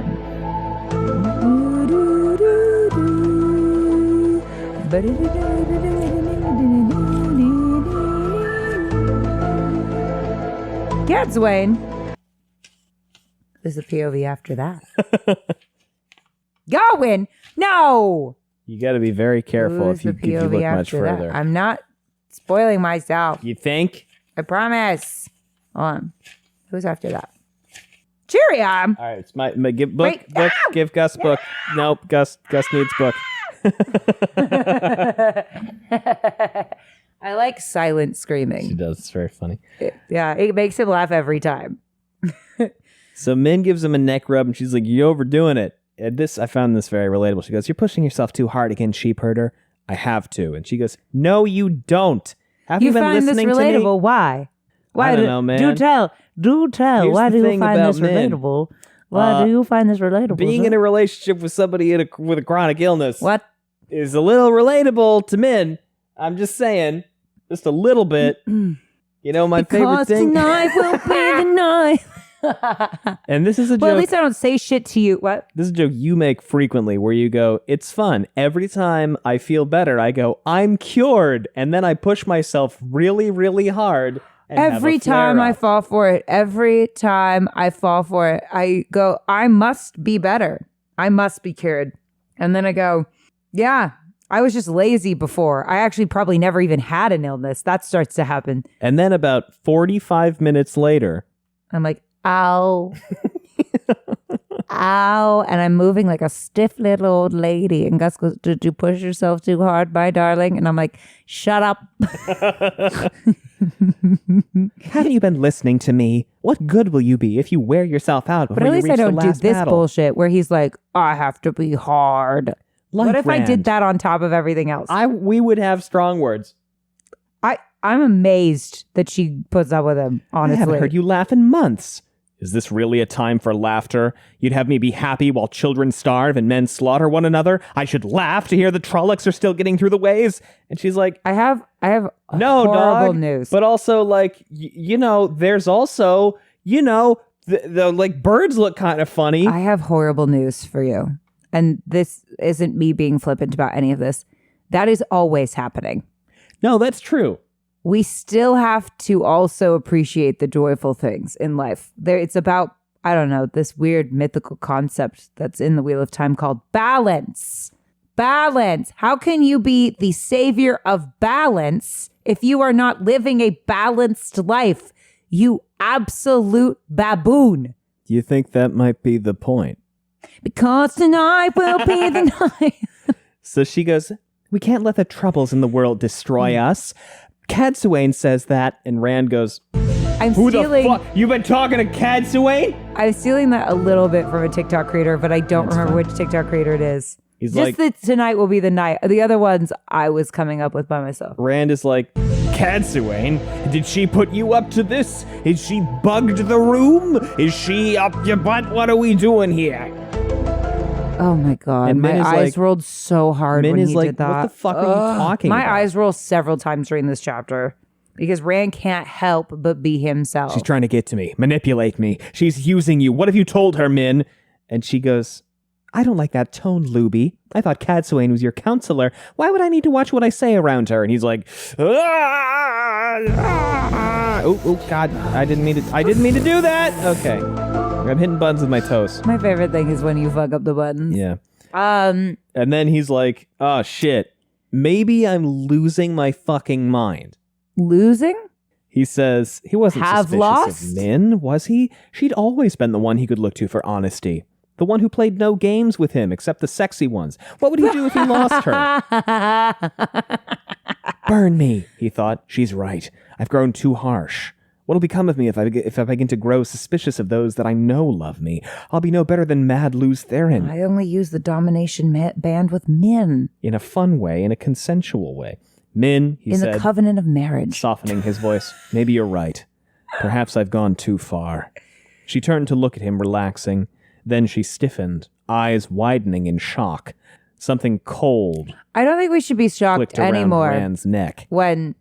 Gadswain. There's a POV after that. Gawain! No! You got to be very careful if you look much further. That? I'm not spoiling myself. You think? I promise. Hold on. Who's after that? Cheerio! All right, it's my give book. Give Gus book. Nope, Gus needs book. I like silent screaming. She does. It's very funny. It makes him laugh every time. So Min gives him a neck rub, and she's like, "You're overdoing it." And I found this very relatable. She goes, "You're pushing yourself too hard against sheep herder." I have to. And she goes, "No, you don't. Have you been listening to me?" You find this relatable? Why? I don't know, man. Do tell. Here's Why the do you thing find about this men. relatable? Why do you find this relatable? Being in a relationship with somebody with a chronic illness What? is a little relatable to men. I'm just saying, just a little bit. You know, my favorite thing. Tonight will be the night. And this is a joke. Well, at least I don't say shit to you. What? This is a joke you make frequently where you go, it's fun. Every time I feel better, I go, I'm cured. And then I push myself really, really hard. And every time I fall for it, I go, I must be better. I must be cured. And then I go, yeah, I was just lazy before. I actually probably never even had an illness. That starts to happen. And then about 45 minutes later, I'm like, ow. Ow. And I'm moving like a stiff little old lady. And Gus goes, did you push yourself too hard, my darling? And I'm like, shut up. Haven't you been listening to me? What good will you be if you wear yourself out before but at least you reach I don't the do last this battle? bullshit where he's like, I have to be hard. Like what if I Rand. did that on top of everything else? We would have strong words. I'm amazed that she puts up with him, honestly. I haven't heard you laugh in months. Is this really a time for laughter? You'd have me be happy while children starve and men slaughter one another? I should laugh to hear the Trollocs are still getting through the ways? And she's like, I have no, horrible dog, news. But also, like, there's also, the like birds look kind of funny. I have horrible news for you. And this isn't me being flippant about any of this. That is always happening. No, that's true. We still have to also appreciate the joyful things in life. It's about I don't know, this weird mythical concept that's in the Wheel of Time called balance. Balance. How can you be the savior of balance if you are not living a balanced life? You absolute baboon. Do you think that might be the point? Because tonight will be the night. So she goes, we can't let the troubles in the world destroy us. Cadsuane says that, and Rand goes, Who the fuck? You've been talking to Cadsuane? I'm stealing that a little bit from a TikTok creator, but I don't remember which TikTok creator it is. He's just that tonight will be the night. The other ones I was coming up with by myself. Rand is like, Cadsuane, did she put you up to this? Is she bugged the room? Is she up your butt? What are we doing here? Oh my God. And my eyes rolled so hard when he did that. What the fuck are you talking about? My eyes rolled several times during this chapter because Rand can't help but be himself. She's trying to get to me, manipulate me. She's using you. What have you told her, Min? And she goes, I don't like that tone, Luby. I thought Cadsuane was your counselor. Why would I need to watch what I say around her? And he's like, oh God, I didn't mean to do that. Okay. I'm hitting buttons with my toes. My favorite thing is when you fuck up the buttons. Yeah. And then he's like, oh shit, maybe I'm losing my fucking mind. Losing? He says he wasn't suspicious lost? of Min, was he? She'd always been the one he could look to for honesty. The one who played no games with him except the sexy ones. What would he do if he lost her? Burn me, he thought. She's right. I've grown too harsh. What'll become of me if I begin to grow suspicious of those that I know love me? I'll be no better than Mad Luz Theron. I only use the domination band with Min. In a fun way, in a consensual way. Min, he said. In the covenant of marriage. Softening his voice. Maybe you're right. Perhaps I've gone too far. She turned to look at him, relaxing. Then she stiffened, eyes widening in shock. Something cold. I don't think we should be shocked anymore. Rand's neck. When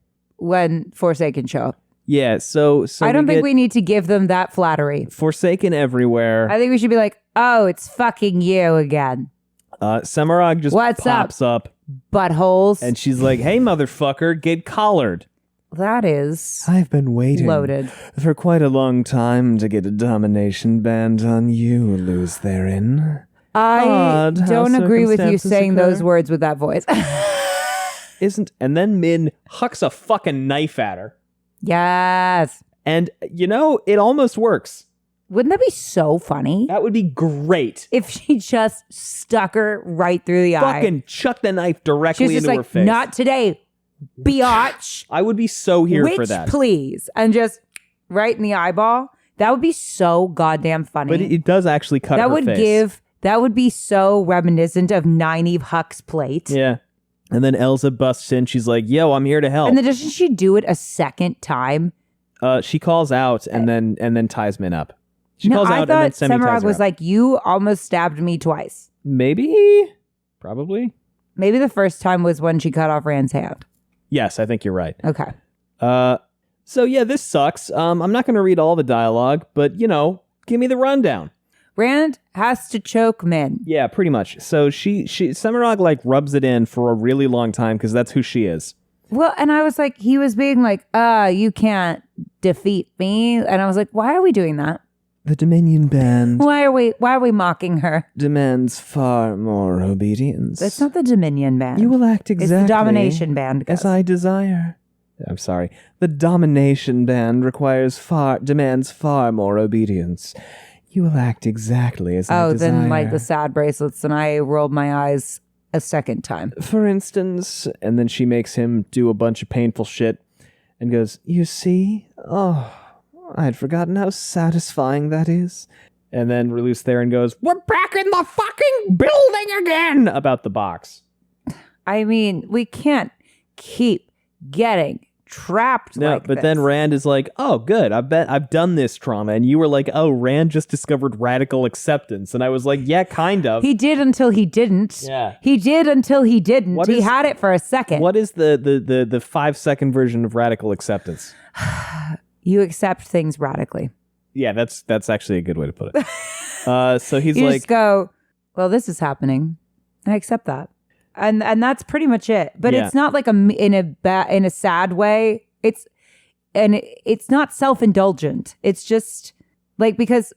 Forsaken show up. Yeah, so I don't think we need to give them that flattery. Forsaken everywhere. I think we should be like, oh, it's fucking you again. Semirhage just pops up. Buttholes. And she's like, hey, motherfucker, get collared. That is I've been waiting loaded for quite a long time to get a domination band on you, Luz Theron. I don't agree with you saying those words with that voice. And then Min hucks a fucking knife at her. Yes. And, it almost works. Wouldn't that be so funny? That would be great. If she just stuck her right through the eye. Fucking chuck the knife directly into her face. Not today, biatch. I would be so here for that. Please. And just right in the eyeball. That would be so goddamn funny. But it does actually cut her face. That would be so reminiscent of Nynaeve Huck's plate. Yeah. And then Elsa busts in. She's like, yo, I'm here to help. And then doesn't she do it a second time? She calls out and then ties Min up. She calls out and then Semirhage was like, you almost stabbed me twice. Maybe? Probably. Maybe the first time was when she cut off Rand's hand. Yes, I think you're right. Okay. So yeah, this sucks. I'm not going to read all the dialogue, but give me the rundown. Rand has to choke Min. Yeah, pretty much. So Semirhage rubs it in for a really long time because that's who she is. Well, and I was like, he was being like, you can't defeat me. And I was like, why are we doing that? The Dominion Band. Why are we mocking her? Demands far more obedience. It's not the Dominion Band. You will act exactly it's the Domination Band. As I desire. I'm sorry. The Domination Band demands far more obedience. You will act exactly as I desire. Oh, then the sad bracelets, and I rolled my eyes a second time. For instance, and then she makes him do a bunch of painful shit and goes, you see? Oh, I had forgotten how satisfying that is. And then Luz Theron goes, we're back in the fucking building again! About the box. I mean, we can't keep getting trapped like but this. Then Rand is like, oh, good. I bet I've done this trauma. And you were like, oh, Rand just discovered radical acceptance. And I was like, yeah, kind of. He did until he didn't. Yeah. He did until he didn't. He had it for a second. What is the 5-second version of radical acceptance? You accept things radically. Yeah, that's actually a good way to put it. So he's you like, just go, well, this is happening. I accept that. And that's pretty much it. But it's not like in a sad way. It's not self-indulgent. It's just Like, because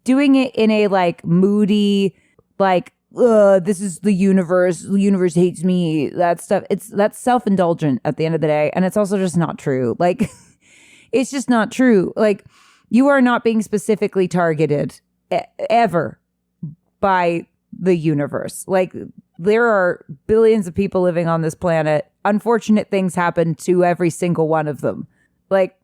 doing it in a like moody, like, this is the universe hates me, that stuff, that's self-indulgent at the end of the day. And it's also just not true. Like, it's just not true. Like, you are not being specifically targeted ever by the universe. Like, there are billions of people living on this planet. Unfortunate things happen to every single one of them. Like,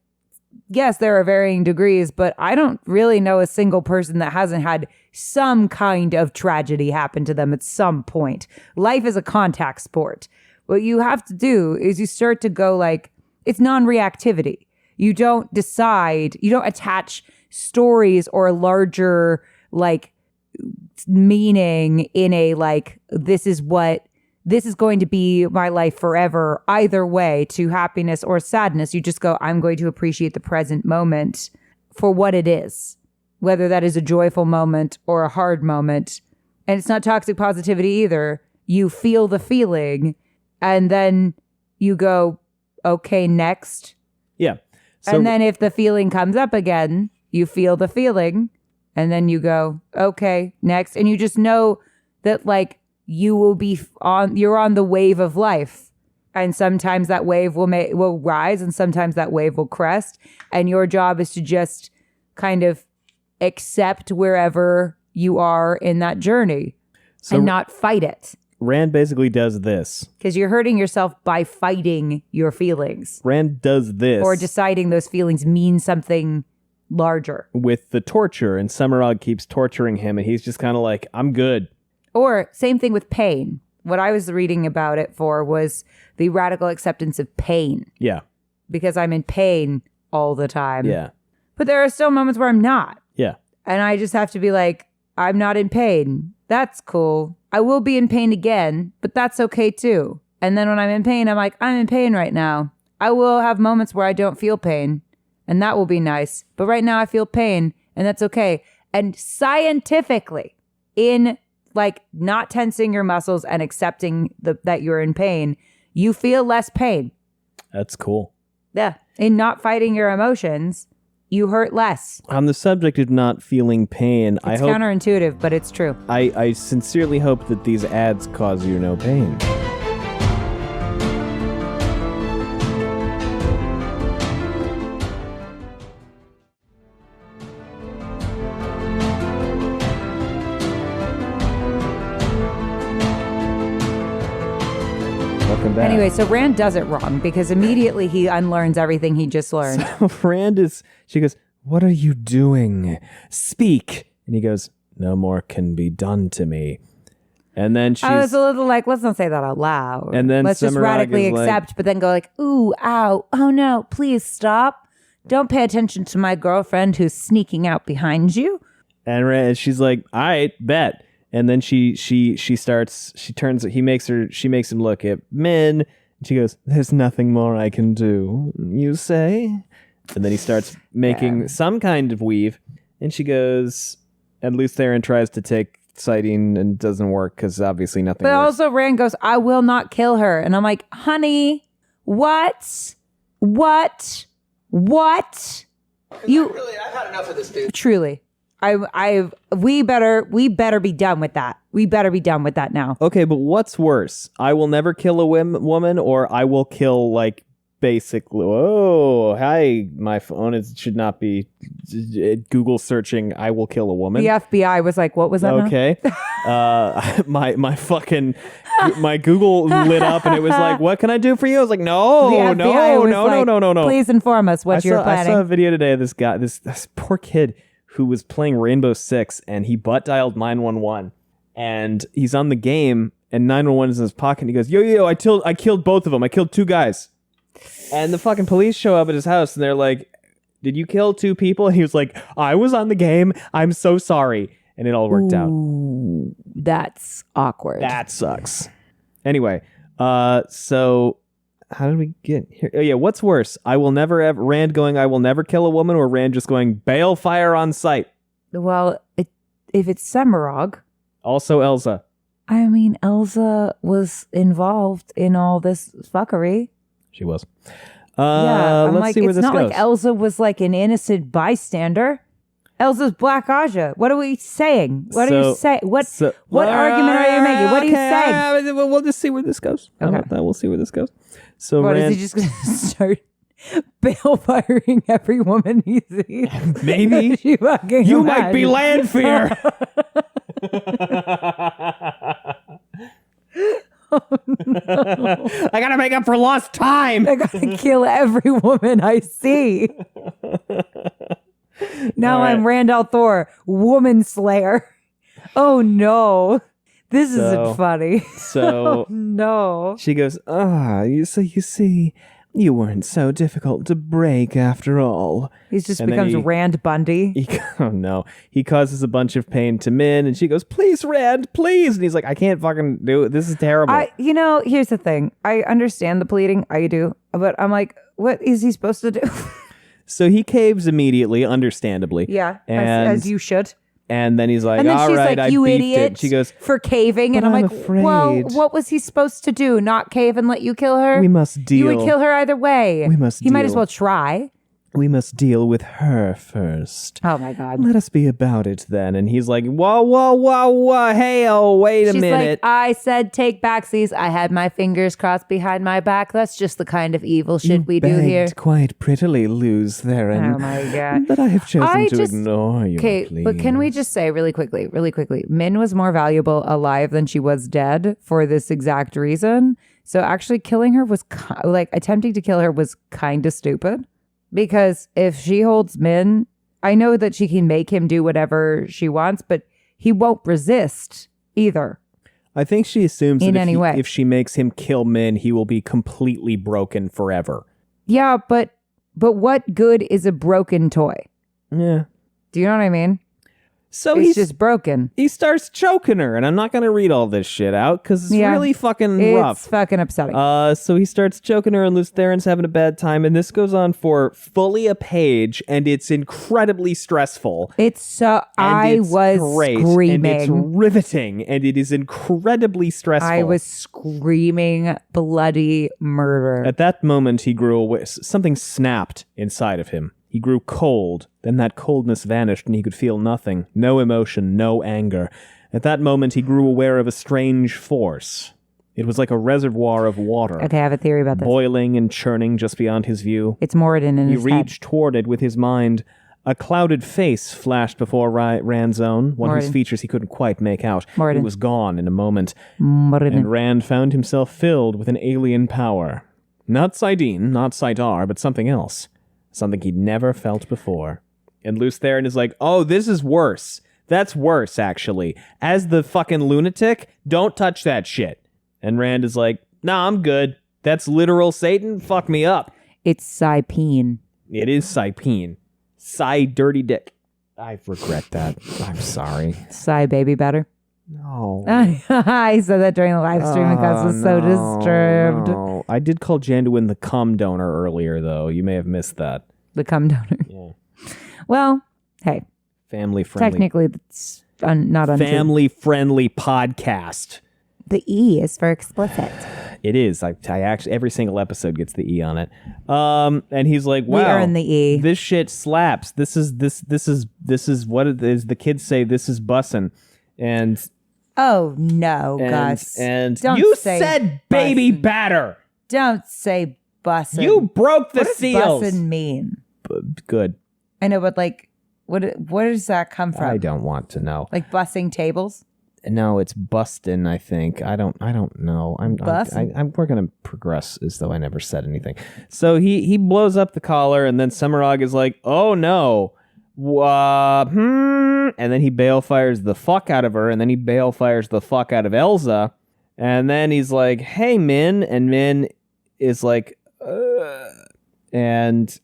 yes, there are varying degrees, but I don't really know a single person that hasn't had some kind of tragedy happen to them at some point. Life is a contact sport. What you have to do is you start to go like, it's non-reactivity. You don't decide, you don't attach stories or larger like meaning in a like, this is going to be my life forever, either way, to happiness or sadness. You just go, I'm going to appreciate the present moment for what it is, whether that is a joyful moment or a hard moment. And it's not toxic positivity either. You feel the feeling and then you go, okay, next. Yeah. So, and then if the feeling comes up again, you feel the feeling and then you go, okay, next. And you just know that like, you will be you're on the wave of life. And sometimes that wave will rise and sometimes that wave will crest. And your job is to just kind of accept wherever you are in that journey and not fight it. Rand basically does this. Because you're hurting yourself by fighting your feelings. Rand does this. Or deciding those feelings mean something larger. With the torture, and Semirhage keeps torturing him, and he's just kind of like, I'm good. Or same thing with pain. What I was reading about it for was the radical acceptance of pain. Yeah. Because I'm in pain all the time. Yeah. But there are still moments where I'm not. Yeah. And I just have to be like, I'm not in pain. That's cool. I will be in pain again, but that's okay too. And then when I'm in pain, I'm like, I'm in pain right now. I will have moments where I don't feel pain, and that will be nice. But right now I feel pain, and that's okay. And scientifically, in like not tensing your muscles and accepting that you're in pain, you feel less pain. That's cool. Yeah. In not fighting your emotions, you hurt less. On the subject of not feeling pain, it's counterintuitive, but it's true. I sincerely hope that these ads cause you no pain. Anyway, so Rand does it wrong because immediately he unlearns everything he just learned. So she goes, what are you doing? Speak. And he goes, no more can be done to me. And then I was a little like, let's not say that out loud. And then let's just radically accept, but then go like, ooh, ow, oh no, please stop. Don't pay attention to my girlfriend who's sneaking out behind you. And she's like, all right, bet. And then she makes him look at Min. And she goes, there's nothing more I can do, you say? And then he starts making some kind of weave. And she goes, and Lutheran tries to take sighting and doesn't work because obviously nothing But works. also Rand goes, I will not kill her. And I'm like, honey, what? I've had enough of this, dude. Truly. We better be done with that. We better be done with that now. Okay, but what's worse? I will never kill a woman, or I will kill, like, basically... Oh, hi, my phone. It should not be Google searching, I will kill a woman. The FBI was like, what was that? Okay. My Google lit up, and it was like, what can I do for you? I was like, no. Please inform us what you're planning. I saw a video today of this guy, this poor kid, who was playing Rainbow Six, and he butt dialed 911, and he's on the game, and 911 is in his pocket, and he goes, yo, I killed both of them. I killed 2 guys. And the fucking police show up at his house, and they're like, did you kill 2 people? And he was like, I was on the game. I'm so sorry. And it all worked out. That's awkward. That sucks. Anyway, so... How did we get here? Oh, yeah, what's worse? Rand going, I will never kill a woman, or Rand just going, bail fire on sight? Well, if it's Semirhage. Also Elsa. I mean, Elsa was involved in all this fuckery. She was. I'm let's like, see where it's this not goes. like Elsa was like an innocent bystander. Elsa's Black Aja. What are we saying? What are you saying? What argument are you making? What are you saying? We'll just see where this goes. Okay. How about that? We'll see where this goes. So What, Rand, is he just going to start bail firing every woman he sees? maybe She fucking you might be imagines. Landfear. I gotta make up for lost time. I gotta kill every woman I see. Now All right. I'm Randall Thor, woman slayer. Oh no. This isn't funny. So No. she goes, you see, you weren't so difficult to break after all. He just And then becomes Rand Bundy. Oh no. He causes a bunch of pain to Min, and she goes, please, Rand, please. And he's like, I can't fucking do it. This is terrible. Here's the thing. I understand the pleading. I do. But I'm like, what is he supposed to do? So he caves immediately, understandably. Yeah, And, as you should. and then he's like, And then all she's right, like, I you beefed idiot, it. She goes, for caving. And "But I'm I'm like, afraid. well, what was he supposed to do? Not cave and let you kill her? we must deal. You would kill her either way. We must He might as deal. well try. We must deal with her first. Oh my God. Let us be about it then. And he's like, whoa, hey, wait a She's minute. like, I said take backsies. I had my fingers crossed behind my back. That's just the kind of evil shit we do here. Quite prettily, lose therein. Oh my God. But I have chosen I to just- ignore you. Okay, but can we just say really quickly, Min was more valuable alive than she was dead for this exact reason. So actually killing her was attempting to kill her was kind of stupid. Because if she holds Min, I know that she can make him do whatever she wants, but he won't resist either. I think she assumes In that any way. if she makes him kill Min, he will be completely broken forever. Yeah, but what good is a broken toy? Yeah. Do you know what I mean? So It's just broken. he starts choking her, and I'm not going to read all this shit out because it's Yeah. really fucking It's rough. fucking upsetting. So he starts choking her, and Lews Theron's having a bad time, and this goes on for fully a page, and it's incredibly stressful. It's so And I it's was great, screaming. and it's riveting, and it is incredibly stressful. I was screaming bloody murder. At that moment, he grew away. Something snapped inside of him. He grew cold. Then that coldness vanished, and he could feel nothing. No emotion, no anger. At that moment, he grew aware of a strange force. It was like a reservoir of water, Okay, I have a theory about this. boiling and churning just beyond his view. It's Moradin in He his head. reached toward it with his mind. A clouded face flashed before Rand's own, one whose Moradin. features he couldn't quite make out. Moradin. It was gone in a moment. Moradin. And Rand found himself filled with an alien power. Not Saidin, not Saidar, but something else. Something he'd never felt before. And Lews Theron is like, oh, this is worse. That's worse, actually. As the fucking lunatic, don't touch that shit. And Rand is like, nah, I'm good. That's literal Satan. Fuck me up. It's Saipine. It is Saipine. Sai dirty dick. I regret that. I'm sorry. Sai baby better. No. I said that during the live stream because I was so disturbed. No. I did call Janduin the cum donor earlier, though. You may have missed that. The cum donor. Yeah. Well, hey, Family friendly. technically it's not untrue. Family friendly podcast. The E is for explicit. It is. I actually every single episode gets the E on it. And he's like, wow, We earn the E. This shit slaps. This is what it is. The kids say this is bussin'. And Oh no, Gus. and Don't you say said baby bussin'. batter. Don't say bussin'. You broke the what does seals. bussin' mean? Good. I know, but like, where does that come from? I don't want to know. Like bussing tables? No, it's bustin', I think. I don't know. We're gonna progress as though I never said anything. So he blows up the collar, and then Semirhage is like, oh no. And then he balefires the fuck out of her, and then he balefires the fuck out of Elsa, and then he's like, hey, Min, and Min is like, and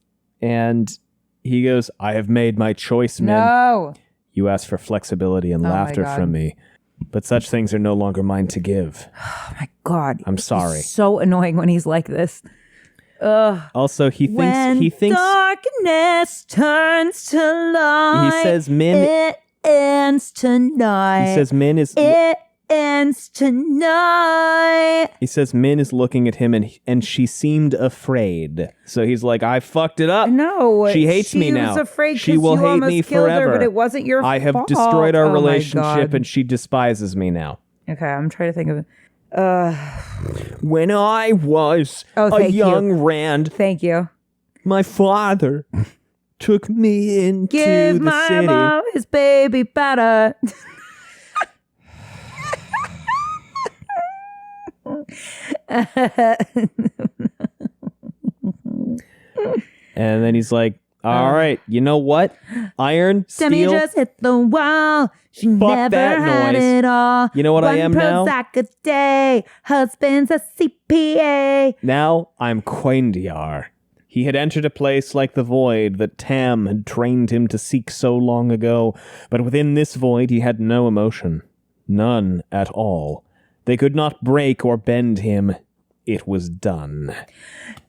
he goes, I have made my choice, Min. No. You asked for flexibility and Oh my laughter God. from me, but such things are no longer mine to give. Oh my God. I'm sorry. He's so annoying when he's like this. Ugh. Also, he thinks darkness turns to light. he says Min It ends tonight. he says Min is It ends tonight. He says Min is looking at him and she seemed afraid. So he's like, I fucked it up. No, she hates me now. She was afraid she because will you hate almost me killed forever. her, but it wasn't your fault. I have destroyed our Oh my relationship God. and she despises me now. Okay, I'm trying to think of it. When I was a thank young you. Rand, Thank you. my father took me into Give the my city. mom his baby powder. And then he's like, all right, you know what? Iron, Demi steel. just hit the wall. She never that had noise. it all. You know what I am now? One Prozac a day. Husband's a CPA. Now I'm Quaindiar. He had entered a place like the void that Tam had trained him to seek so long ago, but within this void he had no emotion. None at all. They could not break or bend him. It was done.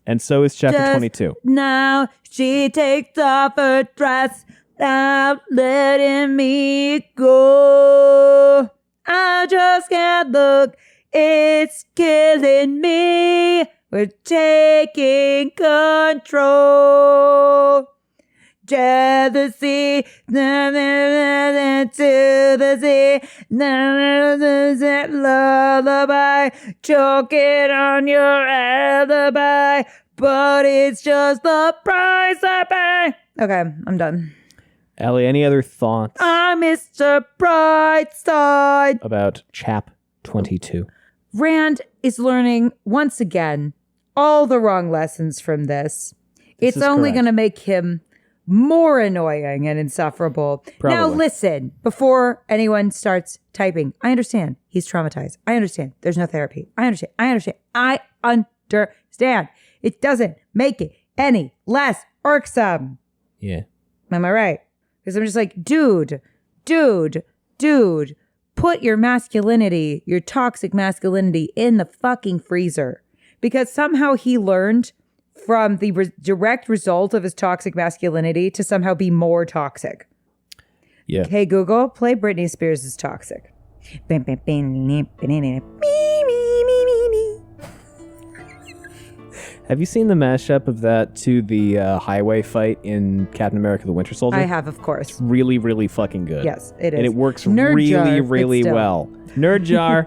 And so is chapter 22. Now she takes off her dress, not letting me go. I just can't look. It's killing me. We're taking control. Jealousy, to the sea, lullaby, choking on your alibi, but it's just the price I pay. Okay, I'm done. Allie, any other thoughts I'm Mr. Brightside. about chap 22? Rand is learning, once again, all the wrong lessons from this. It's is only correct. going to make him more annoying and insufferable. Now, Probably. listen, before anyone starts typing, I understand. He's traumatized. I understand. There's no therapy. I understand. I understand. It doesn't make it any less irksome. Yeah. Am I right? Because I'm just like, dude, put your masculinity, your toxic masculinity in the fucking freezer. Because somehow he learned from the direct result of his toxic masculinity to somehow be more toxic. Yeah. Hey, Google, play Britney Spears' Toxic. Have you seen the mashup of that to the highway fight in Captain America the Winter Soldier? I have, of course. Really, really fucking good. Yes, it is. And it works Nerd really, jar, but really still. well. Nerd jar.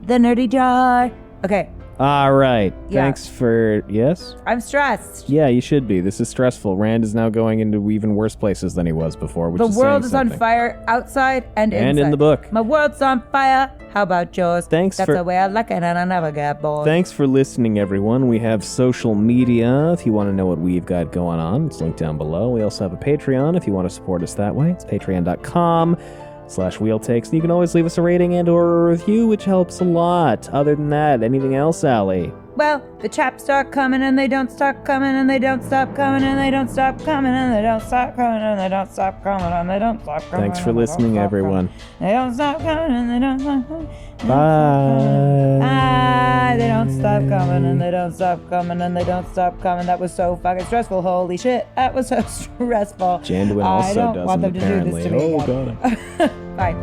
The nerdy jar. Okay, All right. Yeah. Thanks for... Yes? I'm stressed. Yeah, you should be. This is stressful. Rand is now going into even worse places than he was before, which The is world saying is on something. fire outside and inside. And in the book. My world's on fire. How about yours? Thanks That's for- the way I like it, and I never get bored. Thanks for listening, everyone. We have social media if you want to know what we've got going on. It's linked down below. We also have a Patreon if you want to support us that way. It's patreon.com/wheeltakes. You can always leave us a rating and or a review, which helps a lot. Other than that, anything else, Allie? Well, the chaps start coming and they don't stop coming and they don't stop coming and they don't stop coming and they don't stop coming and they don't stop coming and they don't stop coming. Thanks for and they don't listening, stop everyone. coming. They don't stop coming and they don't stop coming. Bye. They don't stop coming and they don't stop coming and they don't stop coming. That was so fucking stressful. Holy shit. That was so stressful. Janduin I also don't doesn't, want them to do apparently. this to me Oh, again. God. Bye.